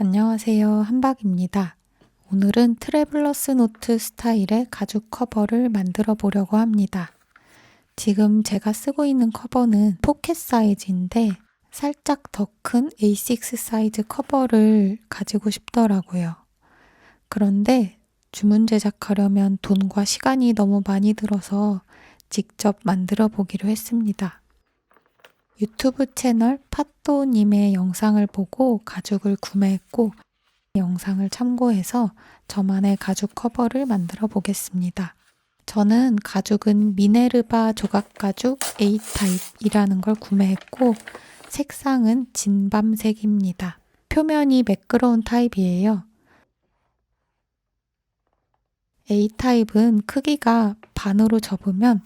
안녕하세요. 한박입니다. 오늘은 트래블러스 노트 스타일의 가죽 커버를 만들어 보려고 합니다. 지금 제가 쓰고 있는 커버는 포켓 사이즈인데 살짝 더 큰 A6 사이즈 커버를 가지고 싶더라고요. 그런데 주문 제작하려면 돈과 시간이 너무 많이 들어서 직접 만들어 보기로 했습니다. 유튜브 채널 팟도님의 영상을 보고 가죽을 구매했고 영상을 참고해서 저만의 가죽 커버를 만들어 보겠습니다. 저는 가죽은 미네르바 조각가죽 A타입이라는 걸 구매했고 색상은 진밤색입니다. 표면이 매끄러운 타입이에요. A타입은 크기가 반으로 접으면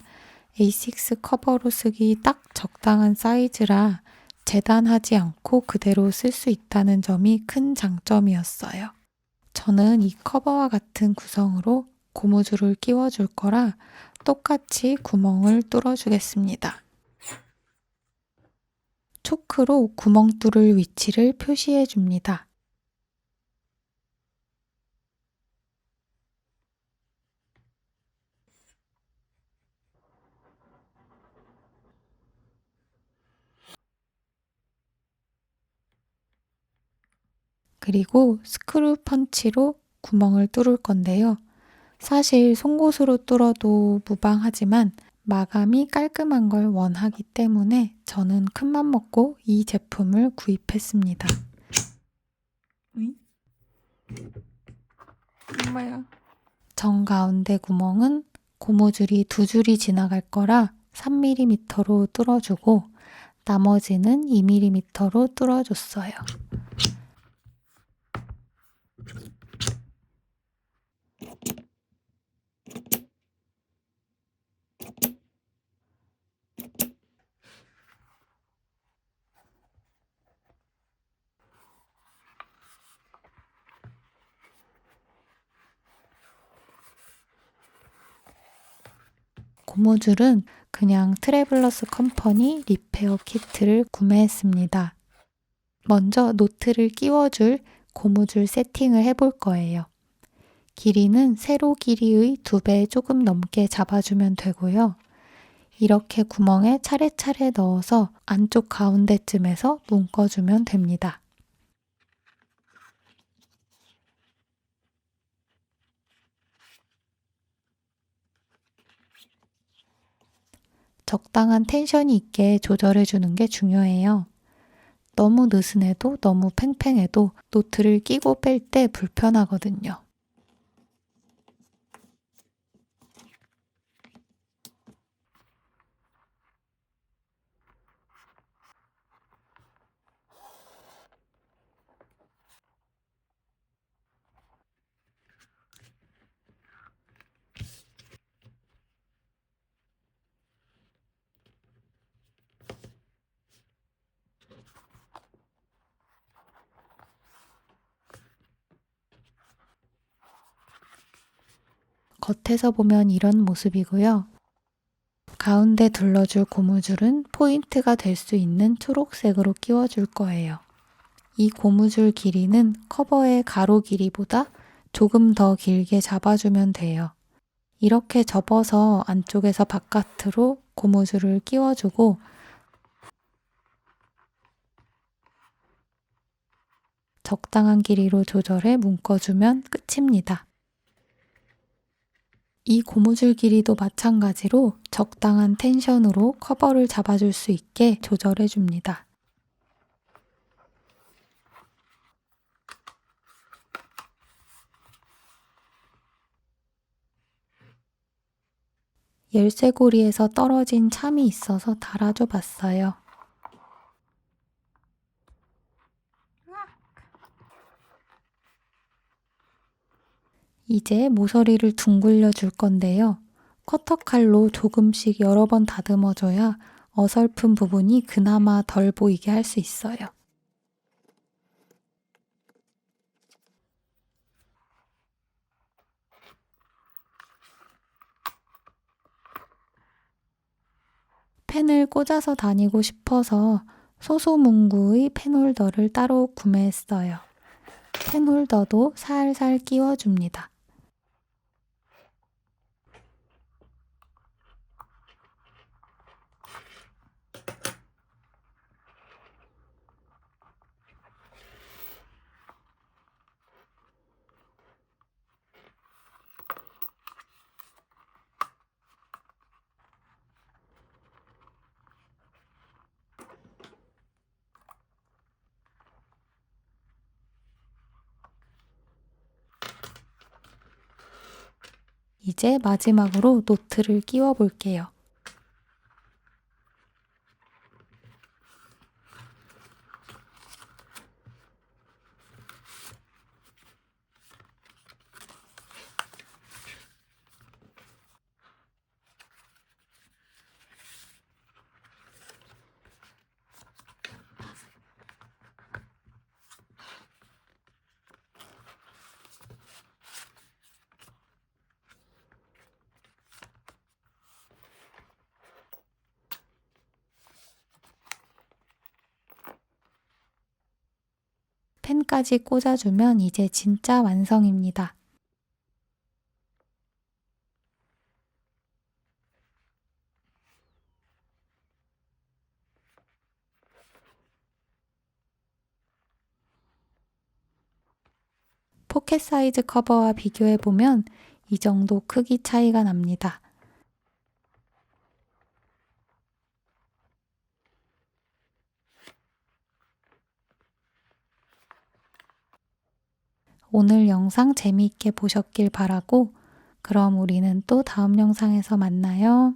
A6 커버로 쓰기 딱 적당한 사이즈라 재단하지 않고 그대로 쓸 수 있다는 점이 큰 장점이었어요. 저는 이 커버와 같은 구성으로 고무줄을 끼워줄 거라 똑같이 구멍을 뚫어주겠습니다. 초크로 구멍 뚫을 위치를 표시해 줍니다. 그리고 스크루 펀치로 구멍을 뚫을 건데요. 사실 송곳으로 뚫어도 무방하지만 마감이 깔끔한 걸 원하기 때문에 저는 큰맘 먹고 이 제품을 구입했습니다. 엄마야. 정가운데 구멍은 고무줄이 2줄이 지나갈 거라 3mm로 뚫어주고 나머지는 2mm로 뚫어줬어요. 고무줄은 그냥 트래블러스 컴퍼니 리페어 키트를 구매했습니다. 먼저 노트를 끼워줄 고무줄 세팅을 해볼 거예요. 길이는 세로 길이의 2배 조금 넘게 잡아주면 되고요. 이렇게 구멍에 차례차례 넣어서 안쪽 가운데쯤에서 묶어주면 됩니다. 적당한 텐션이 있게 조절해주는 게 중요해요. 너무 느슨해도 너무 팽팽해도 노트를 끼고 뺄 때 불편하거든요. 겉에서 보면 이런 모습이고요. 가운데 둘러줄 고무줄은 포인트가 될 수 있는 초록색으로 끼워줄 거예요. 이 고무줄 길이는 커버의 가로 길이보다 조금 더 길게 잡아주면 돼요. 이렇게 접어서 안쪽에서 바깥으로 고무줄을 끼워주고 적당한 길이로 조절해 묶어주면 끝입니다. 이 고무줄 길이도 마찬가지로 적당한 텐션으로 커버를 잡아줄 수 있게 조절해 줍니다. 열쇠고리에서 떨어진 참이 있어서 달아줘 봤어요. 이제 모서리를 둥글려 줄 건데요. 커터칼로 조금씩 여러 번 다듬어줘야 어설픈 부분이 그나마 덜 보이게 할 수 있어요. 펜을 꽂아서 다니고 싶어서 소소문구의 펜홀더를 따로 구매했어요. 펜홀더도 살살 끼워줍니다. 이제 마지막으로 노트를 끼워 볼게요. 펜까지 꽂아주면 이제 진짜 완성입니다. 포켓 사이즈 커버와 비교해보면 이 정도 크기 차이가 납니다. 오늘 영상 재미있게 보셨길 바라고, 그럼 우리는 또 다음 영상에서 만나요.